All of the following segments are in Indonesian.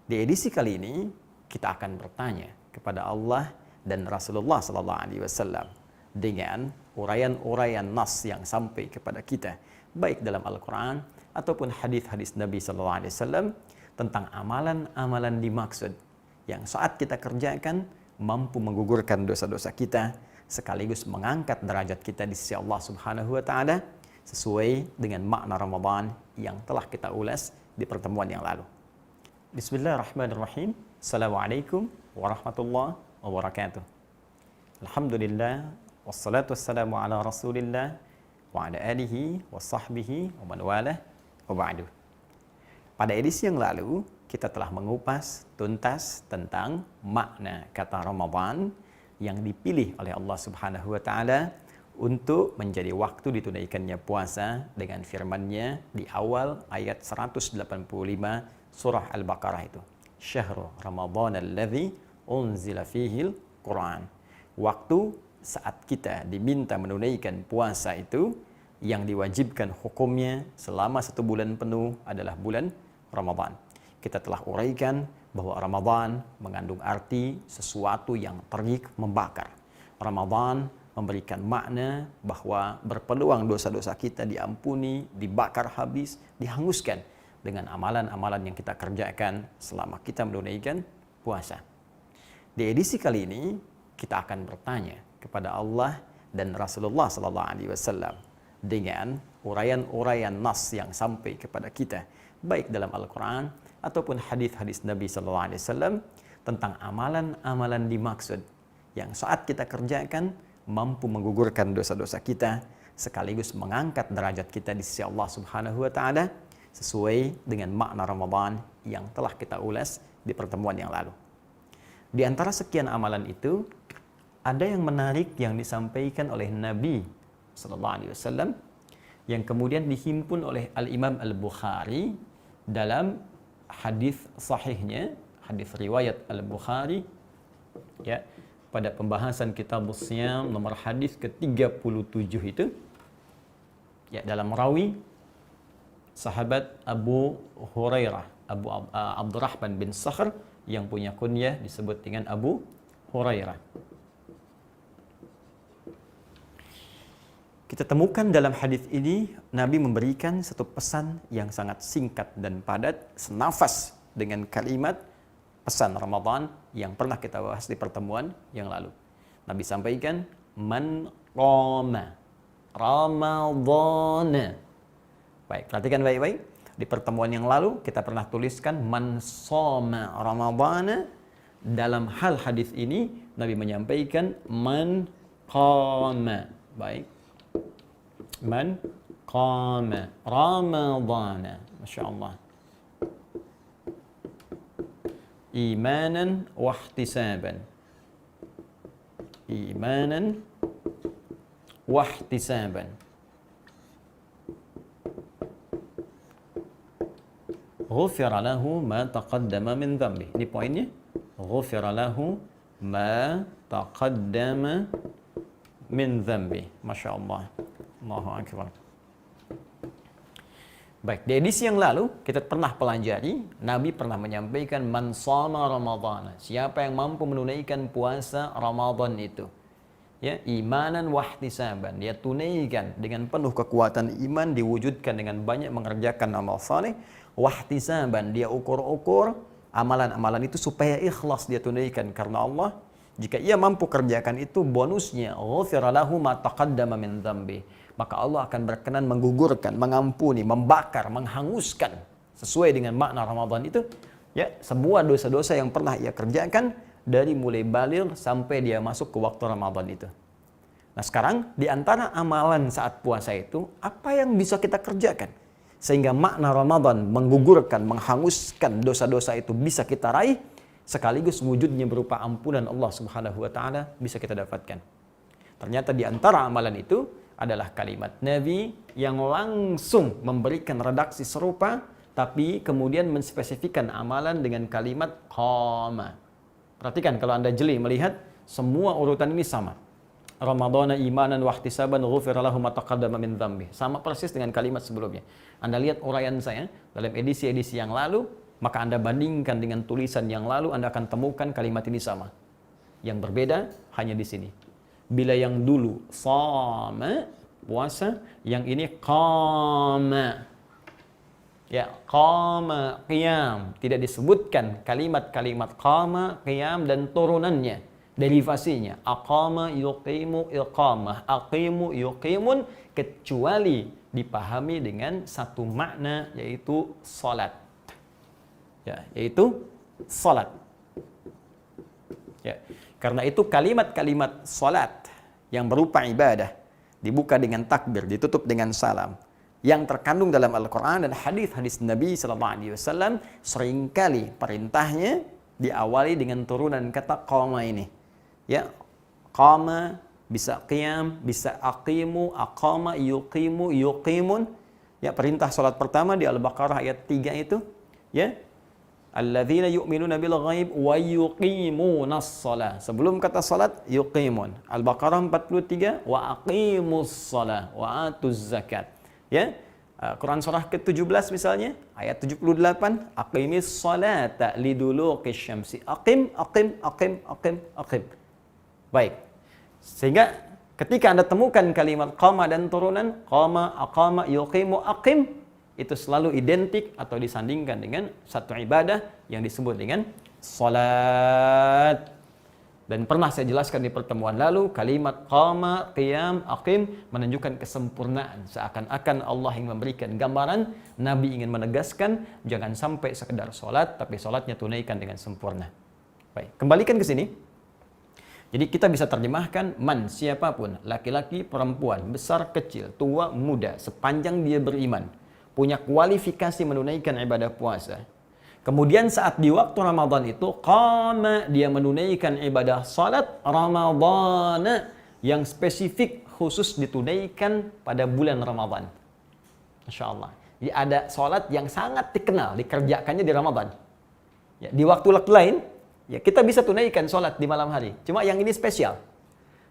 Di edisi kali ini kita akan bertanya kepada Allah dan Rasulullah SAW dengan uraian-uraian nas yang sampai kepada kita baik dalam Al-Quran ataupun hadis-hadis Nabi SAW tentang amalan-amalan dimaksud yang saat kita kerjakan mampu menggugurkan dosa-dosa kita sekaligus mengangkat derajat kita di sisi Allah Subhanahu wa taala sesuai dengan makna Ramadan yang telah kita ulas di pertemuan yang lalu. Bismillahirrahmanirrahim. Assalamualaikum warahmatullahi wabarakatuh. Alhamdulillah wassalatu wassalamu ala Rasulillah wa ala alihi wa sahbihi wa man walah wa ba'du. Pada edisi yang lalu kita telah mengupas tuntas tentang makna kata Ramadan yang dipilih oleh Allah Subhanahu wa taala untuk menjadi waktu ditunaikannya puasa dengan firman-Nya di awal ayat 185 surah Al-Baqarah itu. Syahrul Ramadan alladzi unzila fihil Quran. Waktu saat kita diminta menunaikan puasa itu yang diwajibkan hukumnya selama 1 bulan penuh adalah bulan Ramadan. Kita telah uraikan bahwa Ramadan mengandung arti sesuatu yang terik membakar. Ramadan memberikan makna bahwa berpeluang dosa-dosa kita diampuni, dibakar habis, dihanguskan dengan amalan-amalan yang kita kerjakan selama kita menunaikan puasa. Di edisi kali ini kita akan bertanya kepada Allah dan Rasulullah SAW dengan uraian-uraian nas yang sampai kepada kita baik dalam Al-Quran ataupun hadis-hadis Nabi SAW tentang amalan-amalan dimaksud yang saat kita kerjakan mampu menggugurkan dosa-dosa kita sekaligus mengangkat derajat kita di sisi Allah Subhanahu wa taala sesuai dengan makna Ramadan yang telah kita ulas di pertemuan yang lalu. Di antara sekian amalan itu ada yang menarik yang disampaikan oleh Nabi SAW yang kemudian dihimpun oleh Al-Imam Al-Bukhari dalam hadis sahihnya, hadis riwayat Al-Bukhari ya, pada pembahasan kitab Shiyam nomor hadis ke-37 itu ya, dalam rawi sahabat Abu Hurairah, Abdurrahman bin Sakhr yang punya kunyah disebut dengan Abu Hurairah. Kita temukan dalam hadis ini Nabi memberikan satu pesan yang sangat singkat dan padat, senafas dengan kalimat pesan Ramadan yang pernah kita bahas di pertemuan yang lalu. Nabi sampaikan, man qama Ramadhana. Baik, perhatikan baik-baik. Di pertemuan yang lalu kita pernah tuliskan man shoma Ramadhana. Dalam hal hadis ini Nabi menyampaikan man qama. Baik. Man qama Ramadhana. Masya Allah. Imanan wa ihtisaban. Imanan wa ihtisaban. Ghufira lahu ma taqaddama min dhanbi. Ini poinnya. Ghufira lahu ma taqaddama min dhanbi. Masya Allah. Allahu Akbar. Baik, di edisi yang lalu kita pernah pelajari, Nabi pernah menyampaikan man shoma Ramadhana. Siapa yang mampu menunaikan puasa Ramadan itu, ya, imanan wa ihtisaban, dia tunaikan dengan penuh kekuatan iman, diwujudkan dengan banyak mengerjakan amal saleh, wa ihtisaban, dia ukur-ukur amalan-amalan itu supaya ikhlas dia tunaikan karena Allah. Jika ia mampu kerjakan itu, bonusnya ghufira lahu ma taqaddama min dzambi. Maka Allah akan berkenan menggugurkan, mengampuni, membakar, menghanguskan sesuai dengan makna Ramadan itu ya, semua dosa-dosa yang pernah ia kerjakan dari mulai baligh sampai dia masuk ke waktu Ramadan itu. Nah, sekarang di antara amalan saat puasa itu, apa yang bisa kita kerjakan sehingga makna Ramadan menggugurkan, menghanguskan dosa-dosa itu bisa kita raih, sekaligus wujudnya berupa ampunan Allah Subhanahu wa taala bisa kita dapatkan. Ternyata di antara amalan itu adalah kalimat Nabi yang langsung memberikan redaksi serupa tapi kemudian menspesifikkan amalan dengan kalimat qama. Perhatikan kalau Anda jeli melihat semua urutan ini sama. Ramadhana imanan wa ihtisaban ghufira lahu ma taqaddama min dzambi. Sama persis dengan kalimat sebelumnya. Anda lihat uraian saya dalam edisi-edisi yang lalu maka Anda bandingkan dengan tulisan yang lalu, Anda akan temukan kalimat ini sama. Yang berbeda hanya di sini. Bila yang dulu shama, puasa, yang ini qama. Ya, qama, qiyam. Tidak disebutkan kalimat-kalimat qama, qiyam dan turunannya, derivasinya. Aqama, yuqimu, iqamah, aqimu, yuqimun, kecuali dipahami dengan satu makna, yaitu salat. Ya, yaitu salat. Ya, karena itu kalimat-kalimat salat yang berupa ibadah dibuka dengan takbir, ditutup dengan salam, yang terkandung dalam Al-Quran dan hadis-hadis Nabi SAW, seringkali perintahnya diawali dengan turunan kata qama ini. Ya, qama bisa qiyam, bisa aqimu, aqama, yuqimu, yuqimun. Ya, perintah salat pertama di Al-Baqarah ayat 3 itu, ya, alladzina yu'minuna bil ghaib wa yuqimunas shalah. Sebelum kata salat, yuqimun. Al-Baqarah 43, wa aqimus shalah wa atuz zakat. Ya, Quran surah ke-17 misalnya, ayat 78, aqimis salata liduluqis syamsi. Aqim, aqim, aqim, aqim, aqim. Baik. Sehingga ketika Anda temukan kalimat qama dan turunan, qama, aqama, yuqimu, aqim, itu selalu identik atau disandingkan dengan satu ibadah yang disebut dengan salat. Dan pernah saya jelaskan di pertemuan lalu, kalimat qama, qiyam, aqim menunjukkan kesempurnaan. Seakan-akan Allah yang memberikan gambaran, Nabi ingin menegaskan, jangan sampai sekedar sholat, tapi sholatnya tunaikan dengan sempurna. Baik, kembalikan ke sini. Jadi kita bisa terjemahkan, man, siapapun, laki-laki, perempuan, besar, kecil, tua, muda, sepanjang dia beriman, punya kualifikasi menunaikan ibadah puasa. Kemudian saat di waktu Ramadan itu, qama, dia menunaikan ibadah salat Ramadan yang spesifik khusus ditunaikan pada bulan Ramadan. Masya Allah. Jadi ada salat yang sangat dikenal, dikerjakannya di Ramadan. Ya, di waktu-waktu lain, ya kita bisa tunaikan salat di malam hari. Cuma yang ini spesial.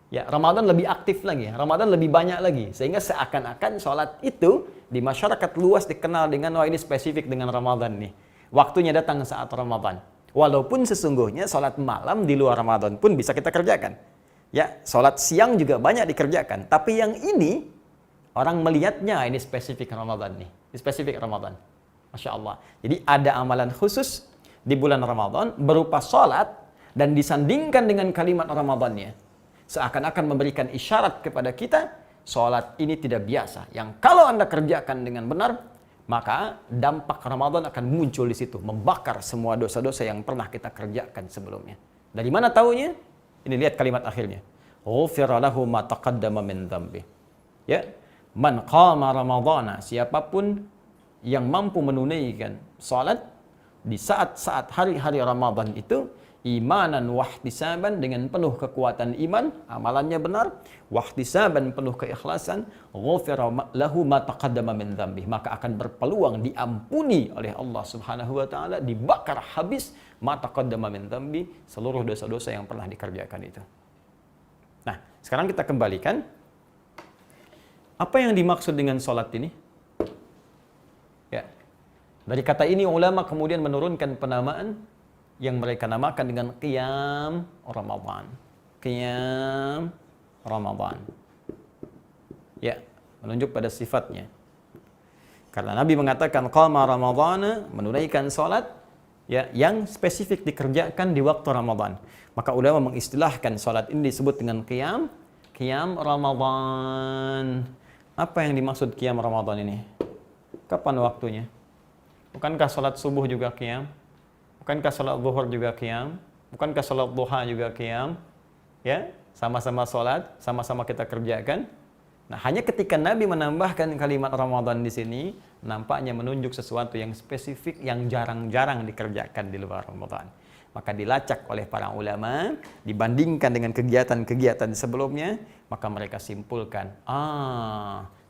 Ya, Ramadan lebih aktif lagi, Ramadan lebih banyak lagi. Sehingga seakan-akan salat itu di masyarakat luas dikenal dengan, wah ini spesifik dengan Ramadan nih. Waktunya datang saat Ramadan. Walaupun sesungguhnya sholat malam di luar Ramadan pun bisa kita kerjakan. Ya, sholat siang juga banyak dikerjakan. Tapi yang ini, orang melihatnya ini spesifik Ramadan nih. Ini spesifik Ramadan. Masya Allah. Jadi ada amalan khusus di bulan Ramadan berupa sholat dan disandingkan dengan kalimat Ramadannya. Seakan-akan memberikan isyarat kepada kita, sholat ini tidak biasa. Yang kalau Anda kerjakan dengan benar, maka dampak Ramadan akan muncul di situ, membakar semua dosa-dosa yang pernah kita kerjakan sebelumnya. Dari mana taunya? Ini lihat kalimat akhirnya. Ghufira lahu ma taqaddama min dzambi. Ya, man qama ramadhana, siapapun yang mampu menunaikan salat di saat-saat hari-hari Ramadan itu, imanan wahtisaban, dengan penuh kekuatan iman, amalannya benar, wahtisaban, penuh keikhlasan, ghufira lahu ma taqaddama min dzambi, maka akan berpeluang diampuni oleh Allah Subhanahu wa taala, dibakar habis ma taqaddama min dzambi, seluruh dosa-dosa yang pernah dikerjakan itu. Nah, sekarang kita kembalikan apa yang dimaksud dengan salat ini? Ya. Dari kata ini ulama kemudian menurunkan penamaan yang mereka namakan dengan qiyam Ramadan. Qiyam Ramadan. Ya, menunjuk pada sifatnya. Karena Nabi mengatakan qama Ramadhana, menunaikan salat ya yang spesifik dikerjakan di waktu Ramadan. Maka ulama mengistilahkan salat ini disebut dengan qiyam Ramadan. Apa yang dimaksud qiyam Ramadan ini? Kapan waktunya? Bukankah salat subuh juga qiyam? Bukankah salat zuhur juga qiyam? Bukankah salat duha juga qiyam? Ya, sama-sama salat, sama-sama kita kerjakan. Nah, hanya ketika Nabi menambahkan kalimat Ramadan di sini, nampaknya menunjuk sesuatu yang spesifik yang jarang-jarang dikerjakan di luar Ramadan. Maka dilacak oleh para ulama, dibandingkan dengan kegiatan-kegiatan sebelumnya, maka mereka simpulkan,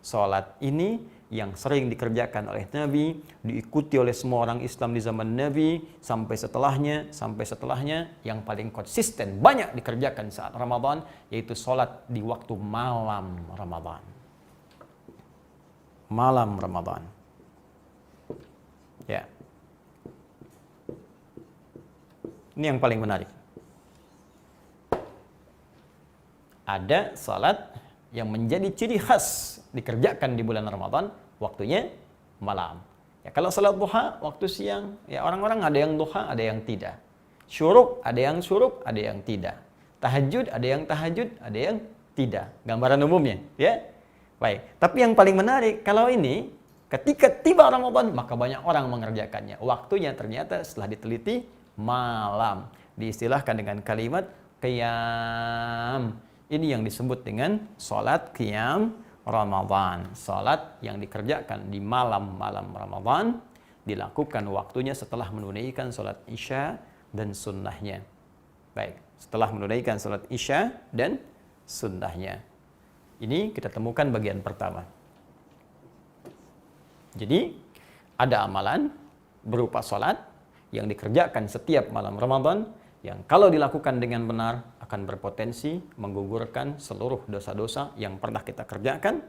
salat ini yang sering dikerjakan oleh Nabi, diikuti oleh semua orang Islam di zaman Nabi, sampai setelahnya, yang paling konsisten banyak dikerjakan saat Ramadan, yaitu sholat di waktu malam Ramadan. Malam Ramadan. Ya. Ini yang paling menarik. Ada salat yang menjadi ciri khas dikerjakan di bulan Ramadan, waktunya malam. Ya, kalau salat duha waktu siang, ya orang-orang ada yang duha, ada yang tidak. Syuruk, ada yang syuruk, ada yang tidak. Tahajud, ada yang tahajud, ada yang tidak. Gambaran umumnya, ya. Baik. Tapi yang paling menarik, kalau ini ketika tiba Ramadan, maka banyak orang mengerjakannya. Waktunya ternyata setelah diteliti malam. Diistilahkan dengan kalimat qiyam. Ini yang disebut dengan salat qiyam Ramadan. Salat yang dikerjakan di malam-malam Ramadan, dilakukan waktunya setelah menunaikan salat Isya dan sunnahnya. Baik, setelah menunaikan salat Isya dan sunnahnya. Ini kita temukan bagian pertama. Jadi, ada amalan berupa salat yang dikerjakan setiap malam Ramadan, yang kalau dilakukan dengan benar akan berpotensi menggugurkan seluruh dosa-dosa yang pernah kita kerjakan,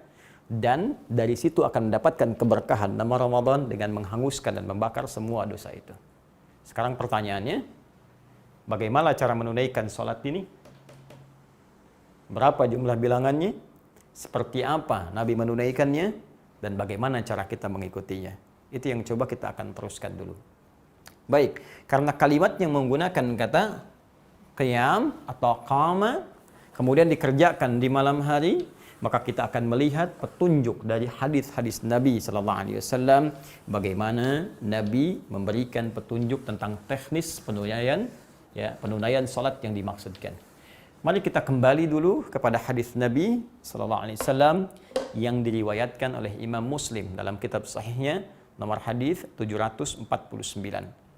dan dari situ akan mendapatkan keberkahan nama Ramadan dengan menghanguskan dan membakar semua dosa itu. Sekarang pertanyaannya, bagaimana cara menunaikan sholat ini? Berapa jumlah bilangannya? Seperti apa Nabi menunaikannya? Dan bagaimana cara kita mengikutinya? Itu yang coba kita akan teruskan dulu. Baik, karena kalimat yang menggunakan kata qiyam atau qama, kemudian dikerjakan di malam hari, maka kita akan melihat petunjuk dari hadis-hadis Nabi sallallahu alaihi wasallam, bagaimana Nabi memberikan petunjuk tentang teknis penunaian salat yang dimaksudkan. Mari kita kembali dulu kepada hadis Nabi sallallahu alaihi wasallam yang diriwayatkan oleh Imam Muslim dalam kitab sahihnya, nomor hadis 749.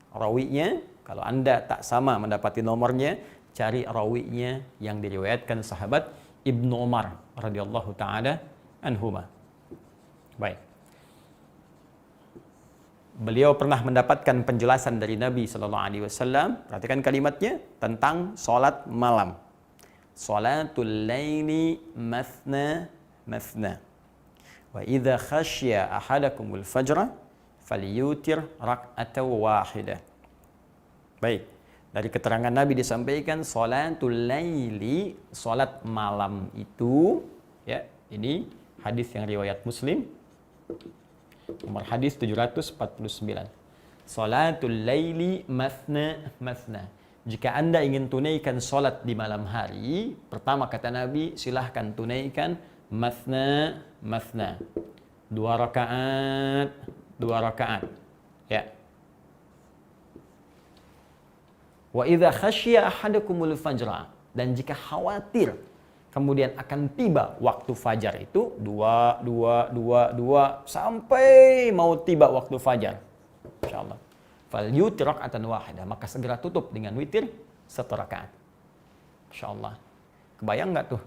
Rawinya, kalau Anda tak sama mendapati nomornya, cari rawinya yang diriwayatkan sahabat Ibnu Umar radhiyallahu taala anhuma. Baik. Beliau pernah mendapatkan penjelasan dari Nabi sallallahu alaihi wasallam, perhatikan kalimatnya, tentang salat malam. Salatul laili mathna mathna. Wa idza khasya ahadakumul fajra falyutir rak'atan wahidah. Baik, dari keterangan Nabi disampaikan salatul laili, salat malam itu, ya, ini hadis yang riwayat Muslim, nomor hadis 749. Salatul laili mathna mathna. Jika Anda ingin tunaikan salat di malam hari, pertama kata Nabi, silahkan tunaikan mathna mathna. 2 rakaat. Ya. Wa idza khasyiya ahadakumul fajra, dan jika khawatir kemudian akan tiba waktu fajar itu 2 sampai mau tiba waktu fajar, insyaallah, fal yutir rak'atan wahidah, maka segera tutup dengan witir 1 rakaat. Insyaallah. Kebayang nggak tuh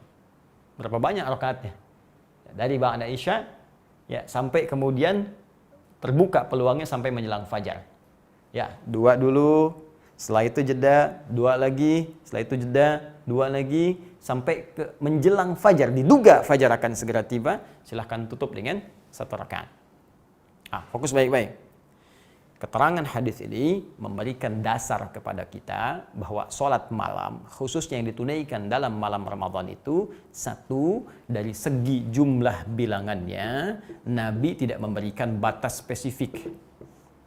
berapa banyak rakaatnya? Dari ba'da isya, ya, sampai kemudian terbuka peluangnya sampai menjelang fajar. Ya, 2 dulu, setelah itu jeda, 2 lagi, setelah itu jeda, 2 lagi, sampai ke menjelang fajar, diduga fajar akan segera tiba, silahkan tutup dengan 1 rakaat. Fokus baik-baik. Keterangan hadis ini memberikan dasar kepada kita bahwa sholat malam, khususnya yang ditunaikan dalam malam Ramadan itu, satu, dari segi jumlah bilangannya, Nabi tidak memberikan batas spesifik.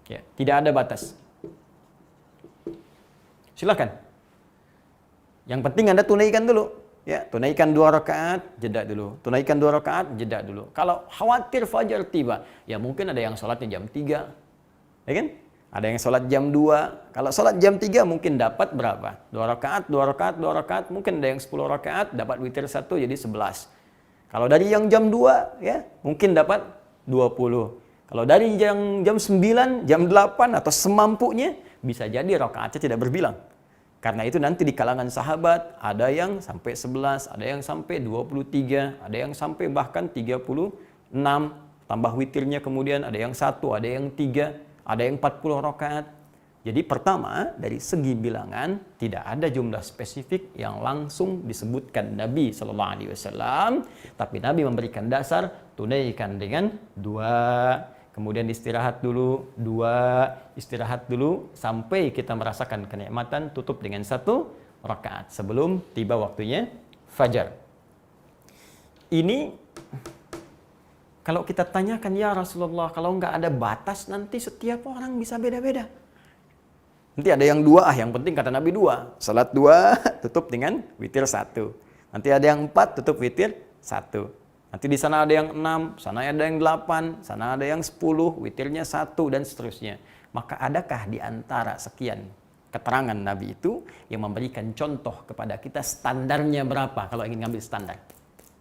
Ya, tidak ada batas. Silakan. Yang penting Anda tunaikan dulu. Ya, tunaikan 2 rakaat, jeda dulu. Tunaikan 2 rakaat, jeda dulu. Kalau khawatir fajar tiba, ya mungkin ada yang sholatnya jam 3. Ya kan? Ada yang sholat jam 2. Kalau sholat jam 3 mungkin dapat berapa? 2 rakaat, 2 rakaat, 2 rakaat. Mungkin ada yang 10 rakaat, dapat witir 1 jadi 11. Kalau dari yang jam 2, ya mungkin dapat 20. Kalau dari jam 9, jam 8 atau semampunya, bisa jadi rakaatnya tidak berbilang. Karena itu nanti di kalangan sahabat, ada yang sampai 11, ada yang sampai 23, ada yang sampai bahkan 36. Tambah witirnya kemudian ada yang 1, ada yang 3. Ada yang 40 rakaat. Jadi pertama, dari segi bilangan tidak ada jumlah spesifik yang langsung disebutkan Nabi sallallahu alaihi wasallam, tapi Nabi memberikan dasar tunaikan dengan 2 kemudian istirahat dulu, 2, istirahat dulu, sampai kita merasakan kenikmatan, tutup dengan 1 rakaat sebelum tiba waktunya fajar. Ini kalau kita tanyakan, ya Rasulullah, kalau nggak ada batas nanti setiap orang bisa beda-beda. Nanti ada yang 2, yang penting kata Nabi 2. Salat 2, tutup dengan witir 1. Nanti ada yang 4, tutup witir 1. Nanti di sana ada yang 6, sana ada yang 8, sana ada yang 10, witirnya 1, dan seterusnya. Maka adakah di antara sekian keterangan Nabi itu yang memberikan contoh kepada kita standarnya berapa kalau ingin ngambil standar?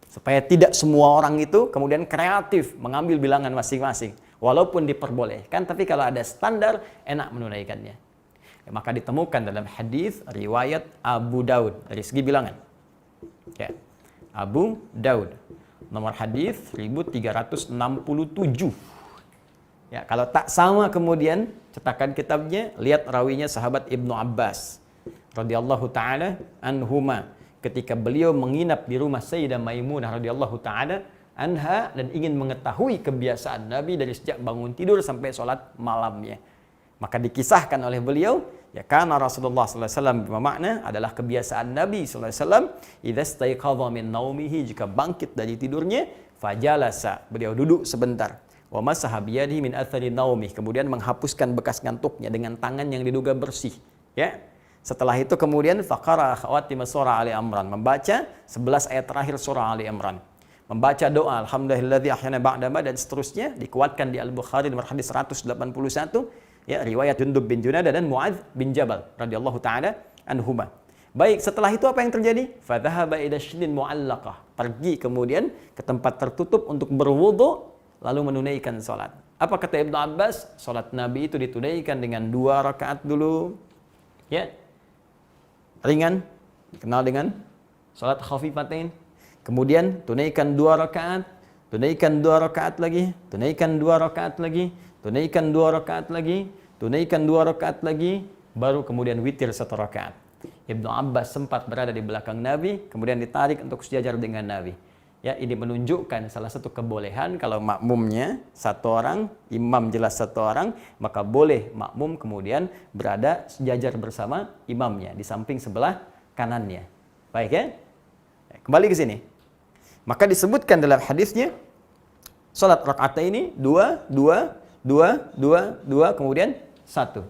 Supaya tidak semua orang itu kemudian kreatif mengambil bilangan masing-masing. Walaupun diperbolehkan, tapi kalau ada standar, enak menunaikannya. Maka ditemukan dalam hadis riwayat Abu Daud dari segi bilangan. Ya. Abu Daud. Nomor hadis 1367. Ya, kalau tak sama kemudian cetakan kitabnya, lihat rawinya sahabat Ibnu Abbas radhiyallahu taala anhuma. Ketika beliau menginap di rumah Sayyidah Maimunah radhiyallahu taala anha dan ingin mengetahui kebiasaan Nabi dari sejak bangun tidur sampai sholat malamnya. Maka dikisahkan oleh beliau, ya karena Rasulullah sallallahu alaihi wasallam bermakna adalah kebiasaan Nabi sallallahu alaihi wasallam, idza staiqadha min naumihi, jika bangkit dari tidurnya, fajalasa, beliau duduk sebentar. Wa masaha biyadihi min athari naumih, kemudian menghapuskan bekas ngantuknya dengan tangan yang diduga bersih, ya. Setelah itu kemudian faqara khawatim surah Ali Imran, membaca 11 ayat terakhir surah Ali Imran. Membaca doa alhamdulillahilladzi ahyana ba'da ma, dan seterusnya, dikuatkan di Al-Bukhari nomor hadis 181, ya, riwayat Jundub bin Junadah dan Muadz bin Jabal radhiyallahu taala anhuma. Baik, setelah itu apa yang terjadi? Fadhahaba ila shlin mu'allaqah, pergi kemudian ke tempat tertutup untuk berwudu lalu menunaikan salat. Apa kata Ibnu Abbas? Salat Nabi itu ditunaikan dengan 2 rakaat dulu. Ya. Ringan, kenal dengan salat khafifatain. Kemudian tunaikan 2 rakaat, tunaikan 2 rakaat lagi, tunaikan 2 rakaat lagi, tunaikan 2 rakaat lagi, tunaikan 2 rakaat lagi, baru kemudian witir 1 rakaat. Ibnu Abbas sempat berada di belakang Nabi, kemudian ditarik untuk sejajar dengan Nabi. Ya, ini menunjukkan salah satu kebolehan kalau makmumnya 1 orang, imam jelas 1 orang, maka boleh makmum kemudian berada sejajar bersama imamnya di samping sebelah kanannya. Baik ya? Kembali ke sini. Maka disebutkan dalam hadisnya salat rakaat ini 2, 2, 2, 2, 2, kemudian 1.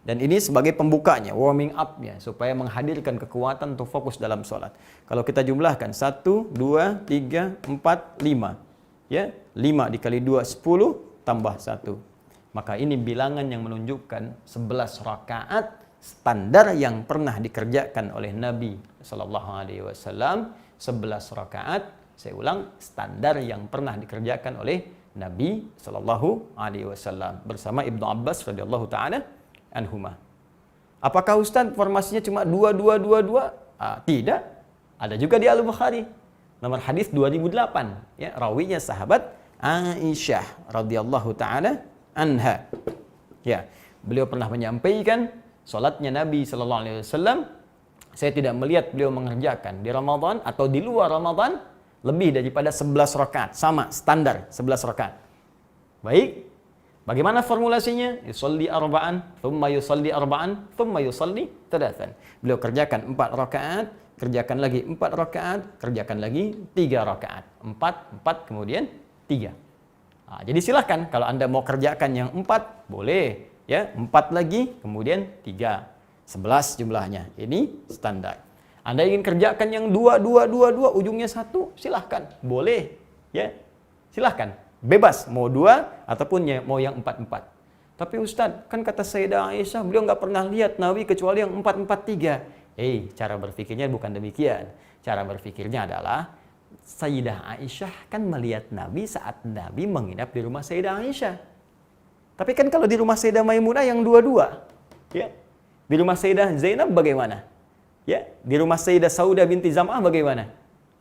Dan ini sebagai pembukanya, warming up-nya, supaya menghadirkan kekuatan untuk fokus dalam sholat. Kalau kita jumlahkan 1, 2, 3, 4, 5. Ya, 5 dikali 2, 10, tambah 1. Maka ini bilangan yang menunjukkan 11 rakaat standar yang pernah dikerjakan oleh Nabi SAW. 11 rakaat, saya ulang, standar yang pernah dikerjakan oleh Nabi SAW bersama Ibnu Abbas radhiyallahu taala anhuma. Apakah Ustaz formasinya cuma 2, 2, 2, 2? Tidak. Ada juga di Al-Bukhari. Nomor hadis 2008. Ya, rawinya sahabat Aisyah radhiyallahu taala anha. Ya, beliau pernah menyampaikan salatnya Nabi sallallahu alaihi wasallam, saya tidak melihat beliau mengerjakan di Ramadan atau di luar Ramadan lebih daripada 11 rakaat. Sama, standar 11 rakaat. Baik. Bagaimana formulasinya? Yusalli arba'an, thumma yusalli arba'an, thumma yusalli thalathan. Beliau kerjakan 4 rakaat, kerjakan lagi 4 rakaat, kerjakan lagi 3 rakaat. 4, 4, kemudian 3. Jadi silahkan, kalau Anda mau kerjakan yang 4, boleh. Ya, 4 lagi, kemudian 3. 11 jumlahnya. Ini standar. Anda ingin kerjakan yang 2, 2, 2, 2, ujungnya 1, silahkan. Boleh. Ya, silahkan. Bebas, mau 2 ataupun mau yang 4, 4. Tapi Ustadz, kan kata Sayyidah Aisyah, beliau nggak pernah lihat Nabi kecuali yang 4, 4, 3. Cara berpikirnya bukan demikian. Cara berpikirnya adalah, Sayyidah Aisyah kan melihat Nabi saat Nabi menginap di rumah Sayyidah Aisyah. Tapi kan kalau di rumah Sayyidah Maimunah yang 2-2. Ya. Di rumah Sayyidah Zainab bagaimana? Ya. Di rumah Sayyidah Saudah binti Zam'ah bagaimana?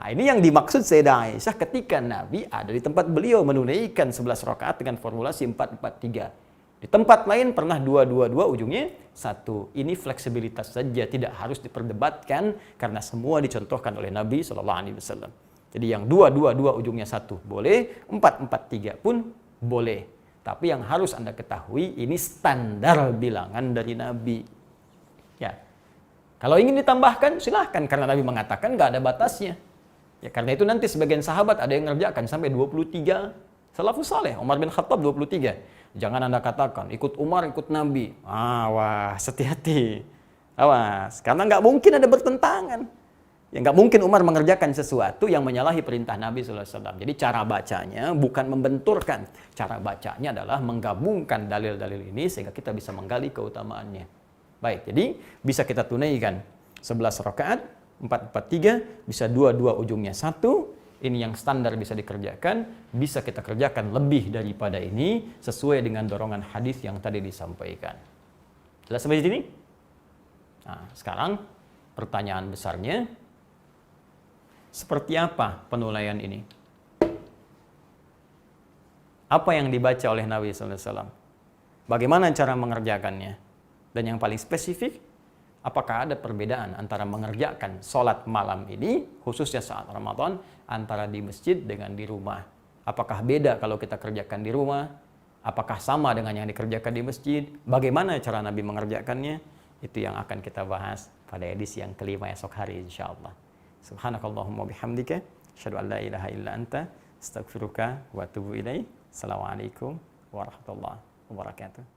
Ini yang dimaksud Sayyidah Aisyah ketika Nabi ada di tempat beliau menunaikan 11 rakaat dengan formulasi 4, 4, 3. Di tempat lain pernah 2, 2, 2, ujungnya 1. Ini fleksibilitas saja, tidak harus diperdebatkan karena semua dicontohkan oleh Nabi SAW. Jadi yang 2, 2, 2 ujungnya 1 boleh, 4, 4, 3 pun boleh. Tapi yang harus Anda ketahui, ini standar bilangan dari Nabi. Ya. Kalau ingin ditambahkan, silahkan. Karena Nabi mengatakan nggak ada batasnya. Ya, karena itu nanti sebagian sahabat ada yang ngerjakan sampai 23 salafus saleh. Umar bin Khattab 23. Jangan Anda katakan, ikut Umar, ikut Nabi. Awas, hati-hati. Awas, karena nggak mungkin ada bertentangan. Ya, nggak mungkin Umar mengerjakan sesuatu yang menyalahi perintah Nabi SAW. Jadi cara bacanya bukan membenturkan. Cara bacanya adalah menggabungkan dalil-dalil ini sehingga kita bisa menggali keutamaannya. Baik, jadi bisa kita tunaikan 11 rakaat, 4-4-3, bisa 2-2 ujungnya 1. Ini yang standar bisa dikerjakan. Bisa kita kerjakan lebih daripada ini sesuai dengan dorongan hadis yang tadi disampaikan. Jelas sampai sini? Nah, sekarang pertanyaan besarnya, seperti apa penulaian ini? Apa yang dibaca oleh Nabi SAW? Bagaimana cara mengerjakannya? Dan yang paling spesifik, apakah ada perbedaan antara mengerjakan sholat malam ini, khususnya saat Ramadan, antara di masjid dengan di rumah? Apakah beda kalau kita kerjakan di rumah? Apakah sama dengan yang dikerjakan di masjid? Bagaimana cara Nabi mengerjakannya? Itu yang akan kita bahas pada edisi yang kelima esok hari insyaallah. Subhanakallahumma bihamdika, asyhadu an la ilaha illa anta, astaghfiruka wa atubu ilaik. Assalamualaikum warahmatullahi wabarakatuh.